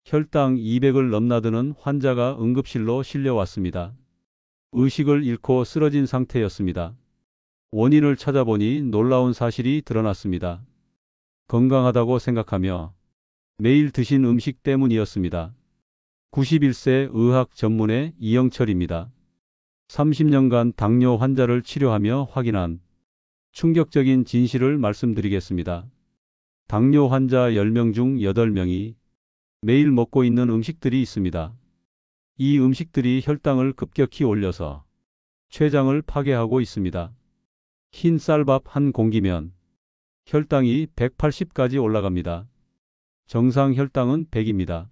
혈당 200을 넘나드는 환자가 응급실로 실려왔습니다. 의식을 잃고 쓰러진 상태였습니다. 원인을 찾아보니 놀라운 사실이 드러났습니다. 건강하다고 생각하며 매일 드신 음식 때문이었습니다. 91세 의학 전문의 이영철입니다. 30년간 당뇨 환자를 치료하며 확인한 충격적인 진실을 말씀드리겠습니다. 당뇨 환자 10명 중 8명이 매일 먹고 있는 음식들이 있습니다. 이 음식들이 혈당을 급격히 올려서 췌장을 파괴하고 있습니다. 흰 쌀밥 한 공기면 혈당이 180까지 올라갑니다. 정상 혈당은 100입니다.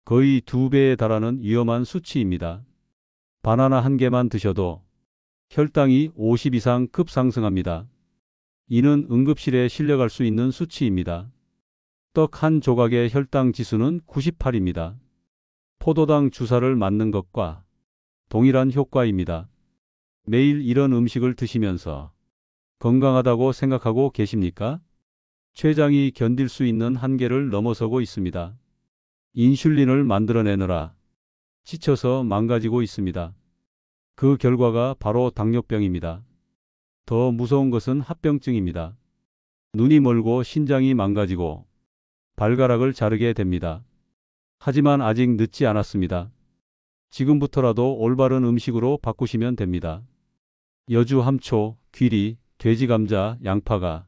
거의 2배에 달하는 위험한 수치입니다. 바나나 한 개만 드셔도 혈당이 50 이상 급상승합니다. 이는 응급실에 실려갈 수 있는 수치입니다. 떡 한 조각의 혈당 지수는 98입니다. 포도당 주사를 맞는 것과 동일한 효과입니다. 매일 이런 음식을 드시면서 건강하다고 생각하고 계십니까? 췌장이 견딜 수 있는 한계를 넘어서고 있습니다. 인슐린을 만들어내느라 지쳐서 망가지고 있습니다. 그 결과가 바로 당뇨병입니다. 더 무서운 것은 합병증입니다. 눈이 멀고 신장이 망가지고 발가락을 자르게 됩니다. 하지만 아직 늦지 않았습니다. 지금부터라도 올바른 음식으로 바꾸시면 됩니다. 여주 함초, 귀리, 돼지감자, 양파가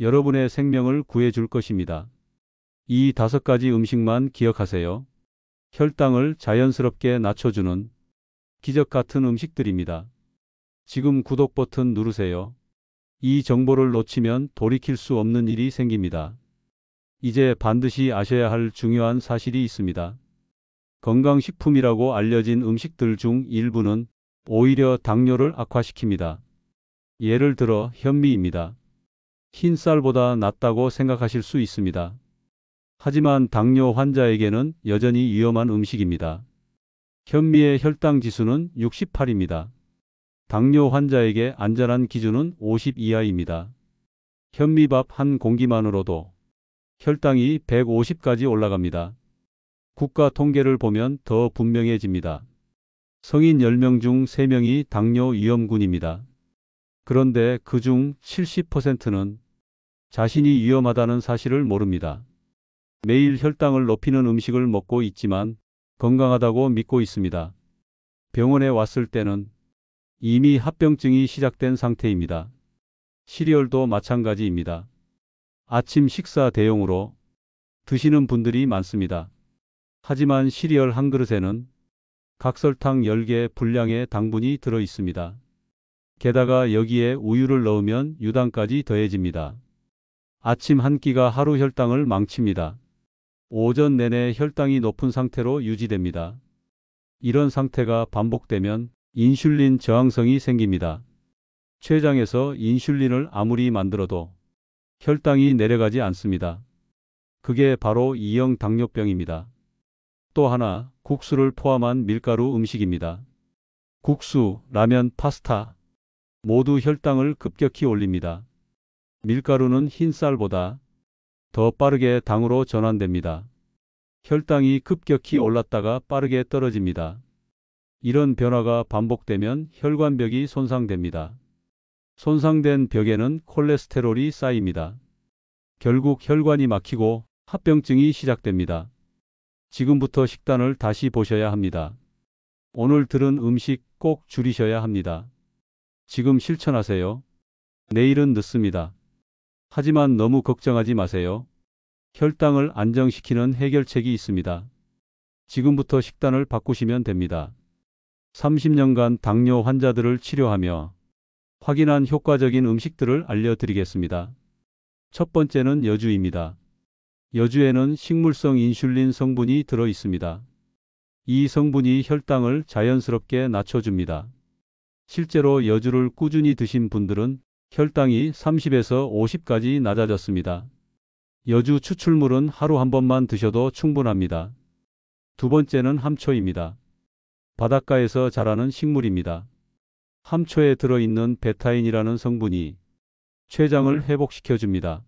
여러분의 생명을 구해줄 것입니다. 이 5가지 음식만 기억하세요. 혈당을 자연스럽게 낮춰주는 기적 같은 음식들입니다. 지금 구독 버튼 누르세요. 이 정보를 놓치면 돌이킬 수 없는 일이 생깁니다. 이제 반드시 아셔야 할 중요한 사실이 있습니다. 건강식품이라고 알려진 음식들 중 일부는 오히려 당뇨를 악화시킵니다. 예를 들어 현미입니다. 흰쌀보다 낫다고 생각하실 수 있습니다. 하지만 당뇨 환자에게는 여전히 위험한 음식입니다. 현미의 혈당 지수는 68입니다. 당뇨 환자에게 안전한 기준은 50 이하입니다. 현미밥 한 공기만으로도 혈당이 150까지 올라갑니다. 국가 통계를 보면 더 분명해집니다. 성인 10명 중 3명이 당뇨 위험군입니다. 그런데 그중 70%는 자신이 위험하다는 사실을 모릅니다. 매일 혈당을 높이는 음식을 먹고 있지만 건강하다고 믿고 있습니다. 병원에 왔을 때는 이미 합병증이 시작된 상태입니다. 시리얼도 마찬가지입니다. 아침 식사 대용으로 드시는 분들이 많습니다. 하지만 시리얼 한 그릇에는 각설탕 10개 분량의 당분이 들어 있습니다. 게다가 여기에 우유를 넣으면 유당까지 더해집니다. 아침 한 끼가 하루 혈당을 망칩니다. 오전 내내 혈당이 높은 상태로 유지됩니다. 이런 상태가 반복되면 인슐린 저항성이 생깁니다. 췌장에서 인슐린을 아무리 만들어도 혈당이 내려가지 않습니다. 그게 바로 2형 당뇨병입니다. 또 하나, 국수를 포함한 밀가루 음식입니다. 국수, 라면, 파스타 모두 혈당을 급격히 올립니다. 밀가루는 흰쌀보다 더 빠르게 당으로 전환됩니다. 혈당이 급격히 올랐다가 빠르게 떨어집니다. 이런 변화가 반복되면 혈관벽이 손상됩니다. 손상된 벽에는 콜레스테롤이 쌓입니다. 결국 혈관이 막히고 합병증이 시작됩니다. 지금부터 식단을 다시 보셔야 합니다. 오늘 들은 음식 꼭 줄이셔야 합니다. 지금 실천하세요. 내일은 늦습니다. 하지만 너무 걱정하지 마세요. 혈당을 안정시키는 해결책이 있습니다. 지금부터 식단을 바꾸시면 됩니다. 30년간 당뇨 환자들을 치료하며 확인한 효과적인 음식들을 알려드리겠습니다. 첫 번째는 여주입니다. 여주에는 식물성 인슐린 성분이 들어 있습니다. 이 성분이 혈당을 자연스럽게 낮춰줍니다. 실제로 여주를 꾸준히 드신 분들은 혈당이 30에서 50까지 낮아졌습니다. 여주 추출물은 하루 한 번만 드셔도 충분합니다. 두 번째는 함초입니다. 바닷가에서 자라는 식물입니다. 함초에 들어있는 베타인이라는 성분이 췌장을 회복시켜줍니다.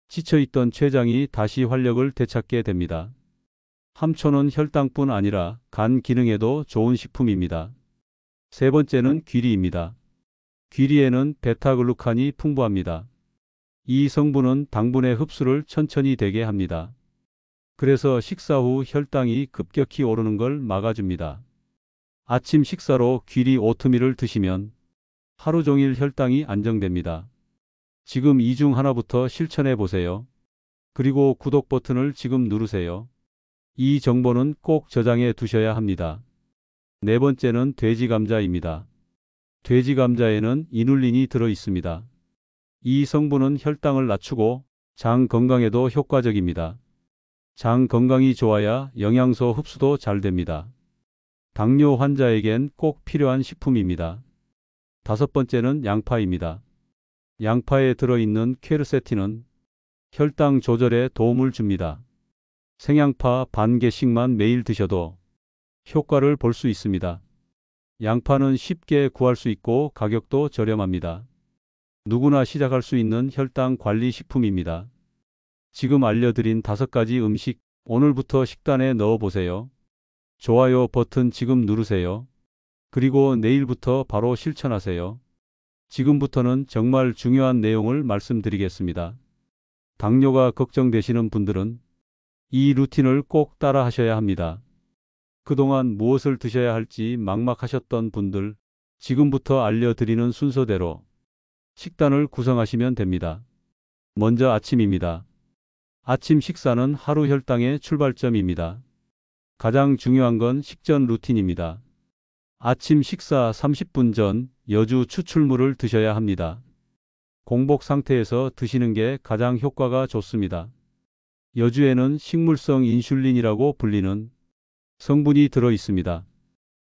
지쳐있던 췌장이 다시 활력을 되찾게 됩니다. 함초는 혈당뿐 아니라 간 기능에도 좋은 식품입니다. 세 번째는 귀리입니다. 귀리에는 베타글루칸이 풍부합니다. 이 성분은 당분의 흡수를 천천히 되게 합니다. 그래서 식사 후 혈당이 급격히 오르는 걸 막아줍니다. 아침 식사로 귀리 오트밀을 드시면 하루 종일 혈당이 안정됩니다. 지금 이 중 하나부터 실천해 보세요. 그리고 구독 버튼을 지금 누르세요. 이 정보는 꼭 저장해 두셔야 합니다. 네 번째는 돼지 감자입니다. 돼지 감자에는 이눌린이 들어 있습니다. 이 성분은 혈당을 낮추고 장 건강에도 효과적입니다. 장 건강이 좋아야 영양소 흡수도 잘 됩니다. 당뇨 환자에겐 꼭 필요한 식품입니다. 다섯 번째는 양파입니다. 양파에 들어있는 퀘르세틴은 혈당 조절에 도움을 줍니다. 생양파 반 개씩만 매일 드셔도 효과를 볼 수 있습니다. 양파는 쉽게 구할 수 있고 가격도 저렴합니다. 누구나 시작할 수 있는 혈당 관리 식품입니다. 지금 알려드린 5가지 음식 오늘부터 식단에 넣어보세요. 좋아요 버튼 지금 누르세요. 그리고 내일부터 바로 실천하세요. 지금부터는 정말 중요한 내용을 말씀드리겠습니다. 당뇨가 걱정되시는 분들은 이 루틴을 꼭 따라 하셔야 합니다. 그동안 무엇을 드셔야 할지 막막하셨던 분들, 지금부터 알려드리는 순서대로 식단을 구성하시면 됩니다. 먼저 아침입니다. 아침 식사는 하루 혈당의 출발점입니다. 가장 중요한 건 식전 루틴입니다. 아침 식사 30분 전 여주 추출물을 드셔야 합니다. 공복 상태에서 드시는 게 가장 효과가 좋습니다. 여주에는 식물성 인슐린이라고 불리는 성분이 들어 있습니다.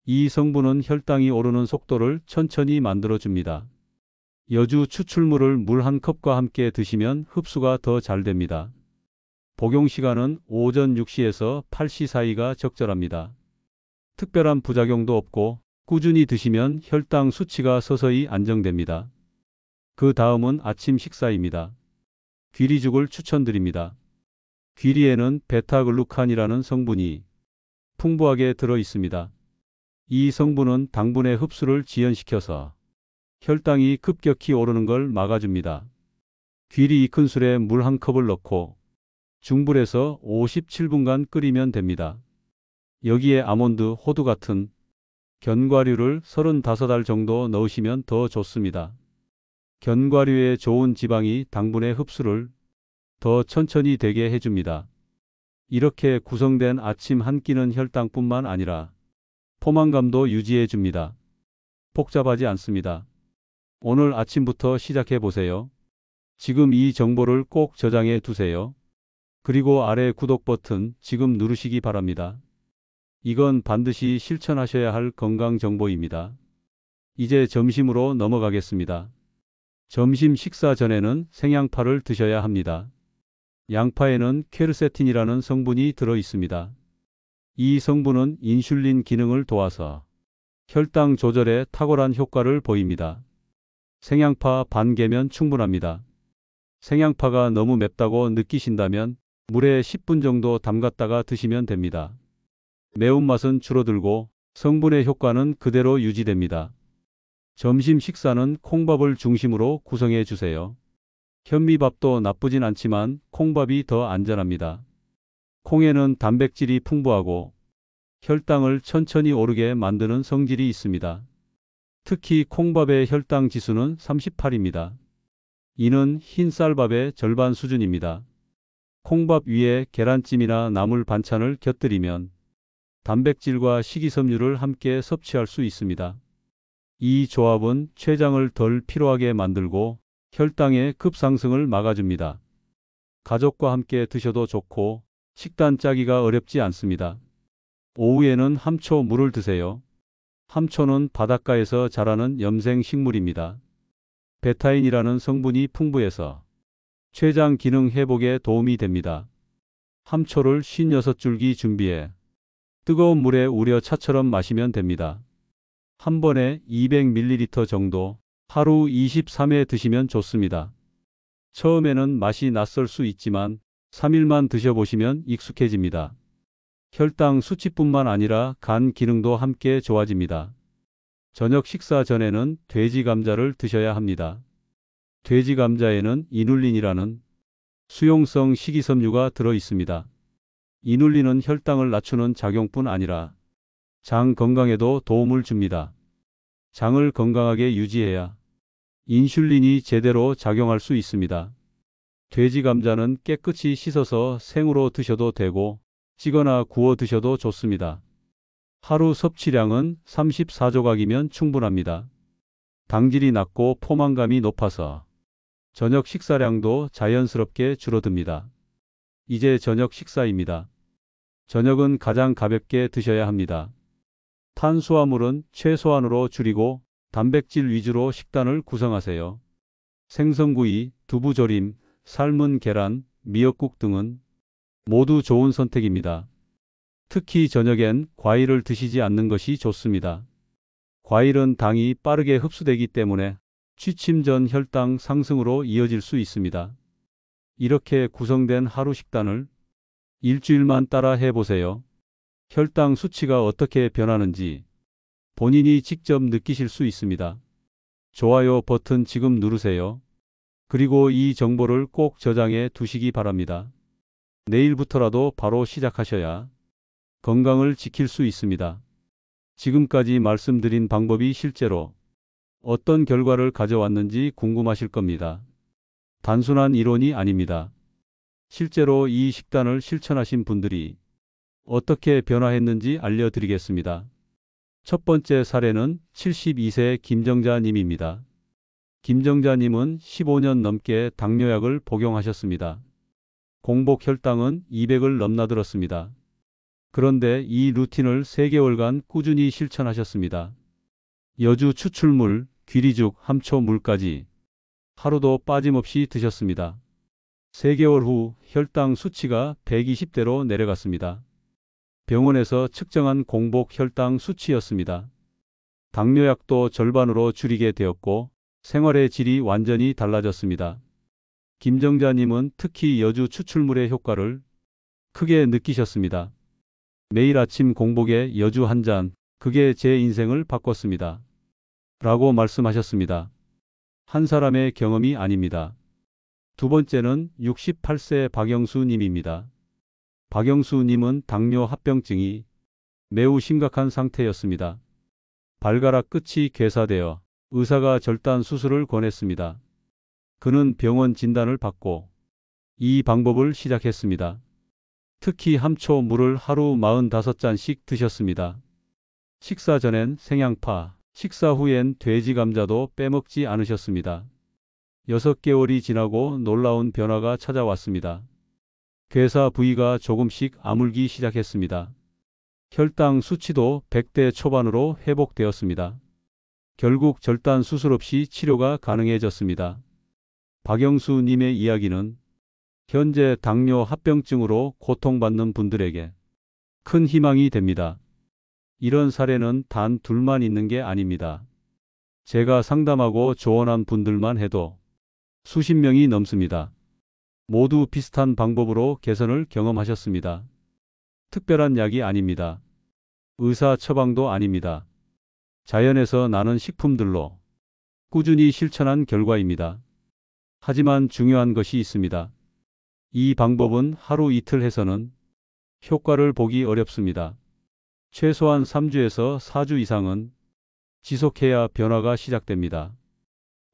이 성분은 혈당이 오르는 속도를 천천히 만들어줍니다. 여주 추출물을 물 한 컵과 함께 드시면 흡수가 더 잘 됩니다. 복용 시간은 오전 6시에서 8시 사이가 적절합니다. 특별한 부작용도 없고 꾸준히 드시면 혈당 수치가 서서히 안정됩니다. 그 다음은 아침 식사입니다. 귀리죽을 추천드립니다. 귀리에는 베타글루칸이라는 성분이 풍부하게 들어 있습니다. 이 성분은 당분의 흡수를 지연시켜서 혈당이 급격히 오르는 걸 막아줍니다. 귀리 2큰술에 물 한 컵을 넣고 중불에서 57분간 끓이면 됩니다. 여기에 아몬드, 호두 같은 견과류를 35알 정도 넣으시면 더 좋습니다. 견과류의 좋은 지방이 당분의 흡수를 더 천천히 되게 해줍니다. 이렇게 구성된 아침 한 끼는 혈당뿐만 아니라 포만감도 유지해 줍니다. 복잡하지 않습니다. 오늘 아침부터 시작해 보세요. 지금 이 정보를 꼭 저장해 두세요. 그리고 아래 구독 버튼 지금 누르시기 바랍니다. 이건 반드시 실천하셔야 할 건강 정보입니다. 이제 점심으로 넘어가겠습니다. 점심 식사 전에는 생양파를 드셔야 합니다. 양파에는 퀘르세틴이라는 성분이 들어 있습니다. 이 성분은 인슐린 기능을 도와서 혈당 조절에 탁월한 효과를 보입니다. 생양파 반 개면 충분합니다. 생양파가 너무 맵다고 느끼신다면 물에 10분 정도 담갔다가 드시면 됩니다. 매운맛은 줄어들고 성분의 효과는 그대로 유지됩니다. 점심 식사는 콩밥을 중심으로 구성해 주세요. 현미밥도 나쁘진 않지만 콩밥이 더 안전합니다. 콩에는 단백질이 풍부하고 혈당을 천천히 오르게 만드는 성질이 있습니다. 특히 콩밥의 혈당 지수는 38입니다. 이는 흰 쌀밥의 절반 수준입니다. 콩밥 위에 계란찜이나 나물 반찬을 곁들이면 단백질과 식이섬유를 함께 섭취할 수 있습니다. 이 조합은 췌장을 덜 피로하게 만들고 혈당의 급상승을 막아줍니다. 가족과 함께 드셔도 좋고 식단 짜기가 어렵지 않습니다. 오후에는 함초 물을 드세요. 함초는 바닷가에서 자라는 염생 식물입니다. 베타인이라는 성분이 풍부해서 췌장 기능 회복에 도움이 됩니다. 함초를 56줄기 준비해 뜨거운 물에 우려 차처럼 마시면 됩니다. 한 번에 200ml 정도 하루 23회 드시면 좋습니다. 처음에는 맛이 낯설 수 있지만 3일만 드셔보시면 익숙해집니다. 혈당 수치뿐만 아니라 간 기능도 함께 좋아집니다. 저녁 식사 전에는 돼지 감자를 드셔야 합니다. 돼지 감자에는 이눌린이라는 수용성 식이섬유가 들어 있습니다. 이눌린은 혈당을 낮추는 작용뿐 아니라 장 건강에도 도움을 줍니다. 장을 건강하게 유지해야 인슐린이 제대로 작용할 수 있습니다. 돼지 감자는 깨끗이 씻어서 생으로 드셔도 되고 찌거나 구워 드셔도 좋습니다. 하루 섭취량은 34조각이면 충분합니다. 당질이 낮고 포만감이 높아서 저녁 식사량도 자연스럽게 줄어듭니다. 이제 저녁 식사입니다. 저녁은 가장 가볍게 드셔야 합니다. 탄수화물은 최소한으로 줄이고 단백질 위주로 식단을 구성하세요. 생선구이, 두부조림, 삶은 계란, 미역국 등은 모두 좋은 선택입니다. 특히 저녁엔 과일을 드시지 않는 것이 좋습니다. 과일은 당이 빠르게 흡수되기 때문에 취침 전 혈당 상승으로 이어질 수 있습니다. 이렇게 구성된 하루 식단을 일주일만 따라 해보세요. 혈당 수치가 어떻게 변하는지 본인이 직접 느끼실 수 있습니다. 좋아요 버튼 지금 누르세요. 그리고 이 정보를 꼭 저장해 두시기 바랍니다. 내일부터라도 바로 시작하셔야 건강을 지킬 수 있습니다. 지금까지 말씀드린 방법이 실제로 어떤 결과를 가져왔는지 궁금하실 겁니다. 단순한 이론이 아닙니다. 실제로 이 식단을 실천하신 분들이 어떻게 변화했는지 알려드리겠습니다. 첫 번째 사례는 72세 김정자 님입니다. 김정자 님은 15년 넘게 당뇨약을 복용하셨습니다. 공복 혈당은 200을 넘나들었습니다. 그런데 이 루틴을 3개월간 꾸준히 실천하셨습니다. 여주 추출물, 귀리죽, 함초물까지 하루도 빠짐없이 드셨습니다. 3개월 후 혈당 수치가 120대로 내려갔습니다. 병원에서 측정한 공복 혈당 수치였습니다. 당뇨약도 절반으로 줄이게 되었고 생활의 질이 완전히 달라졌습니다. 김정자님은 특히 여주 추출물의 효과를 크게 느끼셨습니다. 매일 아침 공복에 여주 한 잔, 그게 제 인생을 바꿨습니다. 라고 말씀하셨습니다. 한 사람의 경험이 아닙니다. 두 번째는 68세 박영수 님입니다. 박영수 님은 당뇨 합병증이 매우 심각한 상태였습니다. 발가락 끝이 괴사되어 의사가 절단 수술을 권했습니다. 그는 병원 진단을 받고 이 방법을 시작했습니다. 특히 함초 물을 하루 45잔씩 드셨습니다. 식사 전엔 생양파, 식사 후엔 돼지 감자도 빼먹지 않으셨습니다. 6개월이 지나고 놀라운 변화가 찾아왔습니다. 괴사 부위가 조금씩 아물기 시작했습니다. 혈당 수치도 100대 초반으로 회복되었습니다. 결국 절단 수술 없이 치료가 가능해졌습니다. 박영수 님의 이야기는 현재 당뇨 합병증으로 고통받는 분들에게 큰 희망이 됩니다. 이런 사례는 단 둘만 있는 게 아닙니다. 제가 상담하고 조언한 분들만 해도 수십 명이 넘습니다. 모두 비슷한 방법으로 개선을 경험하셨습니다. 특별한 약이 아닙니다. 의사 처방도 아닙니다. 자연에서 나는 식품들로 꾸준히 실천한 결과입니다. 하지만 중요한 것이 있습니다. 이 방법은 하루 이틀 해서는 효과를 보기 어렵습니다. 최소한 3주에서 4주 이상은 지속해야 변화가 시작됩니다.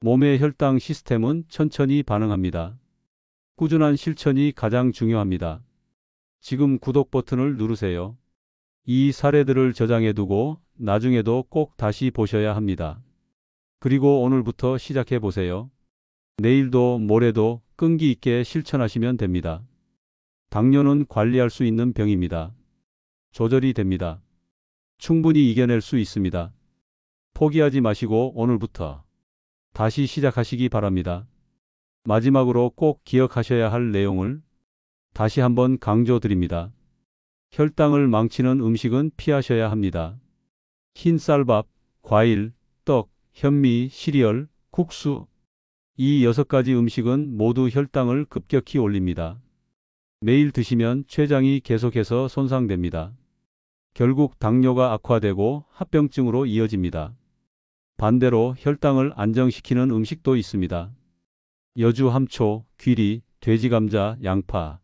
몸의 혈당 시스템은 천천히 반응합니다. 꾸준한 실천이 가장 중요합니다. 지금 구독 버튼을 누르세요. 이 사례들을 저장해두고 나중에도 꼭 다시 보셔야 합니다. 그리고 오늘부터 시작해 보세요. 내일도 모레도 끈기 있게 실천하시면 됩니다. 당뇨는 관리할 수 있는 병입니다. 조절이 됩니다. 충분히 이겨낼 수 있습니다. 포기하지 마시고 오늘부터 다시 시작하시기 바랍니다. 마지막으로 꼭 기억하셔야 할 내용을 다시 한번 강조드립니다. 혈당을 망치는 음식은 피하셔야 합니다. 흰 쌀밥, 과일, 떡, 현미, 시리얼, 국수. 이 6가지 음식은 모두 혈당을 급격히 올립니다. 매일 드시면 췌장이 계속해서 손상됩니다. 결국 당뇨가 악화되고 합병증으로 이어집니다. 반대로 혈당을 안정시키는 음식도 있습니다. 여주 함초, 귀리, 돼지감자, 양파.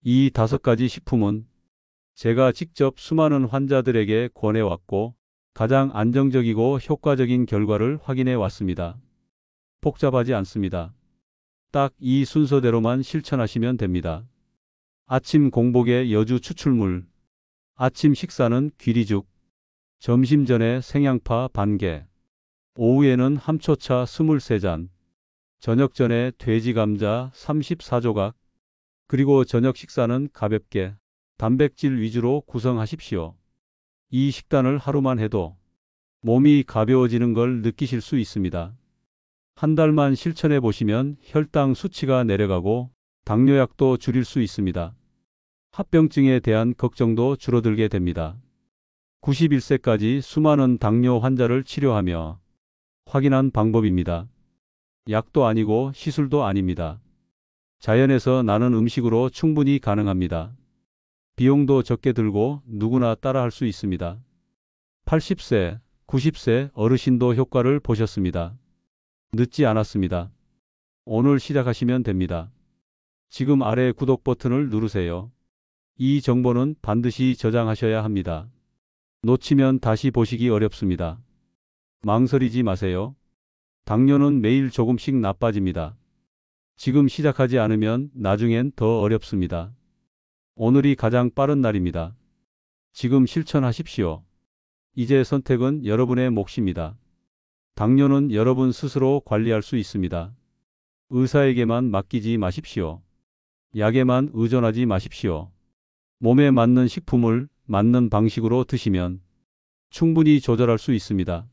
이 5가지 식품은 제가 직접 수많은 환자들에게 권해왔고 가장 안정적이고 효과적인 결과를 확인해 왔습니다. 복잡하지 않습니다. 딱 이 순서대로만 실천하시면 됩니다. 아침 공복에 여주 추출물, 아침 식사는 귀리죽, 점심 전에 생양파 반개, 오후에는 함초차 23잔, 저녁 전에 돼지감자 34조각, 그리고 저녁 식사는 가볍게 단백질 위주로 구성하십시오. 이 식단을 하루만 해도 몸이 가벼워지는 걸 느끼실 수 있습니다. 한 달만 실천해 보시면 혈당 수치가 내려가고 당뇨약도 줄일 수 있습니다. 합병증에 대한 걱정도 줄어들게 됩니다. 91세까지 수많은 당뇨 환자를 치료하며 확인한 방법입니다. 약도 아니고 시술도 아닙니다. 자연에서 나는 음식으로 충분히 가능합니다. 비용도 적게 들고 누구나 따라할 수 있습니다. 80세, 90세 어르신도 효과를 보셨습니다. 늦지 않았습니다. 오늘 시작하시면 됩니다. 지금 아래 구독 버튼을 누르세요. 이 정보는 반드시 저장하셔야 합니다. 놓치면 다시 보시기 어렵습니다. 망설이지 마세요. 당뇨는 매일 조금씩 나빠집니다. 지금 시작하지 않으면 나중엔 더 어렵습니다. 오늘이 가장 빠른 날입니다. 지금 실천하십시오. 이제 선택은 여러분의 몫입니다. 당뇨는 여러분 스스로 관리할 수 있습니다. 의사에게만 맡기지 마십시오. 약에만 의존하지 마십시오. 몸에 맞는 식품을 맞는 방식으로 드시면 충분히 조절할 수 있습니다.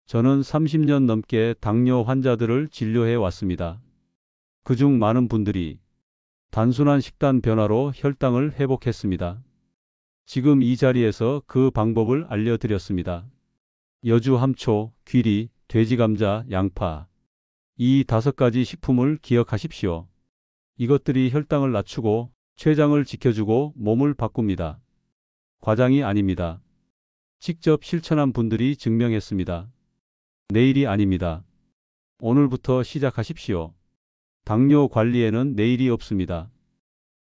저는 30년 넘게 당뇨 환자들을 진료해 왔습니다. 그중 많은 분들이 단순한 식단 변화로 혈당을 회복했습니다. 지금 이 자리에서 그 방법을 알려드렸습니다. 여주 함초, 귀리, 돼지감자, 양파. 이 5가지 식품을 기억하십시오. 이것들이 혈당을 낮추고 췌장을 지켜주고 몸을 바꿉니다. 과장이 아닙니다. 직접 실천한 분들이 증명했습니다. 내일이 아닙니다. 오늘부터 시작하십시오. 당뇨 관리에는 내일이 없습니다.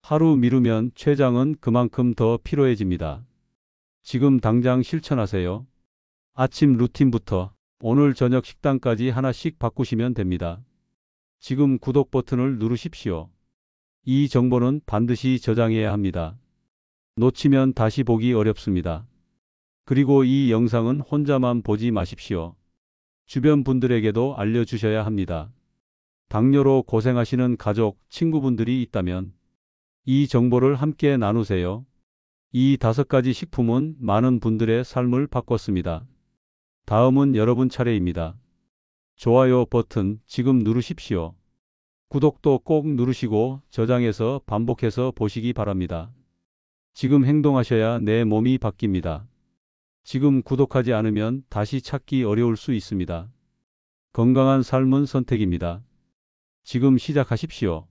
하루 미루면 췌장은 그만큼 더 피로해집니다. 지금 당장 실천하세요. 아침 루틴부터 오늘 저녁 식단까지 하나씩 바꾸시면 됩니다. 지금 구독 버튼을 누르십시오. 이 정보는 반드시 저장해야 합니다. 놓치면 다시 보기 어렵습니다. 그리고 이 영상은 혼자만 보지 마십시오. 주변 분들에게도 알려주셔야 합니다. 당뇨로 고생하시는 가족, 친구분들이 있다면 이 정보를 함께 나누세요. 이 5가지 식품은 많은 분들의 삶을 바꿨습니다. 다음은 여러분 차례입니다. 좋아요 버튼 지금 누르십시오. 구독도 꼭 누르시고 저장해서 반복해서 보시기 바랍니다. 지금 행동하셔야 내 몸이 바뀝니다. 지금 구독하지 않으면 다시 찾기 어려울 수 있습니다. 건강한 삶은 선택입니다. 지금 시작하십시오.